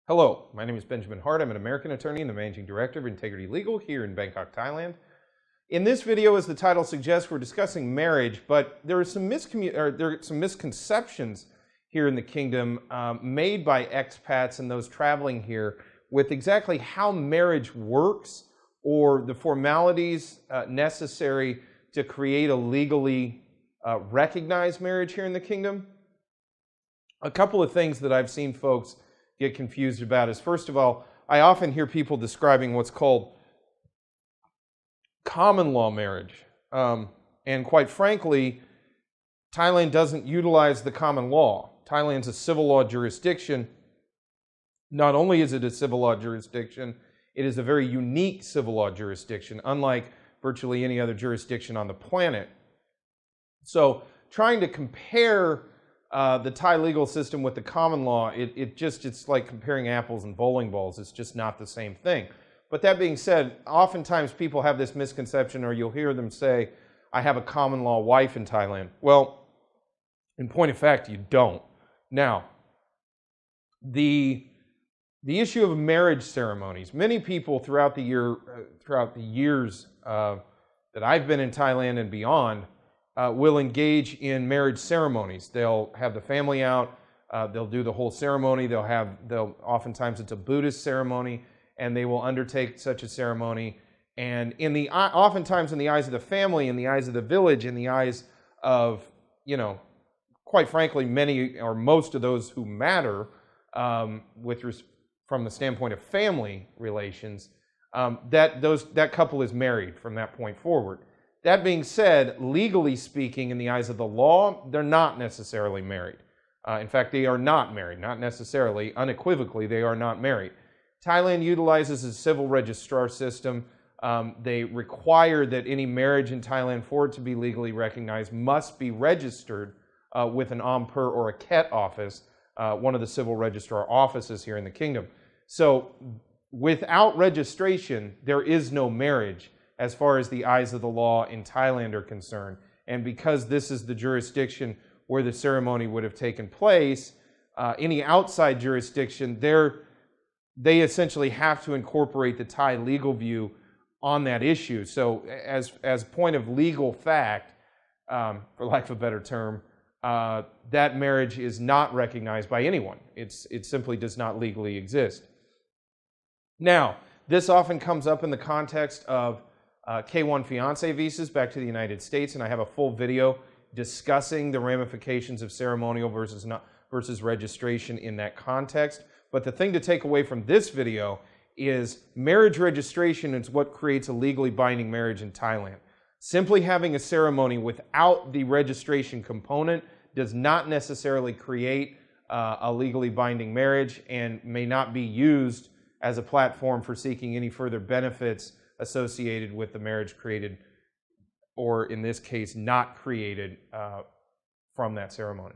Hello, my name is Benjamin Hart. I'm an American attorney and the managing director of Integrity Legal here in Bangkok, Thailand. In this video, as the title suggests, we're discussing marriage, but there are some misconceptions here in the kingdom made by expats and those traveling here with exactly how marriage works or the formalities necessary to create a legally recognized marriage here in the kingdom. A couple of things that I've seen folks get confused about is, first of all, I often hear people describing what's called common law marriage. And quite frankly, Thailand doesn't utilize the common law. Thailand's a civil law jurisdiction. Not only is it a civil law jurisdiction, it is a very unique civil law jurisdiction, unlike virtually any other jurisdiction on the planet. So trying to compare the Thai legal system with the common law, it's like comparing apples and bowling balls. It's just not the same thing. But that being said, oftentimes people have this misconception, or you'll hear them say, I have a common law wife in Thailand. Well, in point of fact, you don't. Now, the issue of marriage ceremonies, many people throughout the years that I've been in Thailand and beyond, will engage in marriage ceremonies. They'll have the family out, they'll do the whole ceremony, oftentimes it's a Buddhist ceremony, and they will undertake such a ceremony. And oftentimes in the eyes of the family, in the eyes of the village, in the eyes of, quite frankly, many or most of those who matter from the standpoint of family relations, that couple is married from that point forward. That being said, legally speaking, in the eyes of the law, they're not necessarily married. In fact, they are not married, not necessarily, unequivocally, they are not married. Thailand utilizes a civil registrar system. They require that any marriage in Thailand, for it to be legally recognized, must be registered with an Ampur or a Ket office, one of the civil registrar offices here in the kingdom. So without registration, there is no marriage as far as the eyes of the law in Thailand are concerned. And because this is the jurisdiction where the ceremony would have taken place, any outside jurisdiction, they essentially have to incorporate the Thai legal view on that issue. So as point of legal fact, for lack of a better term, that marriage is not recognized by anyone. It simply does not legally exist. Now, this often comes up in the context of K-1 fiancé visas back to the United States, and I have a full video discussing the ramifications of ceremonial versus registration in that context. But the thing to take away from this video is marriage registration is what creates a legally binding marriage in Thailand. Simply having a ceremony without the registration component does not necessarily create a legally binding marriage and may not be used as a platform for seeking any further benefits associated with the marriage created, or in this case, not created from that ceremony.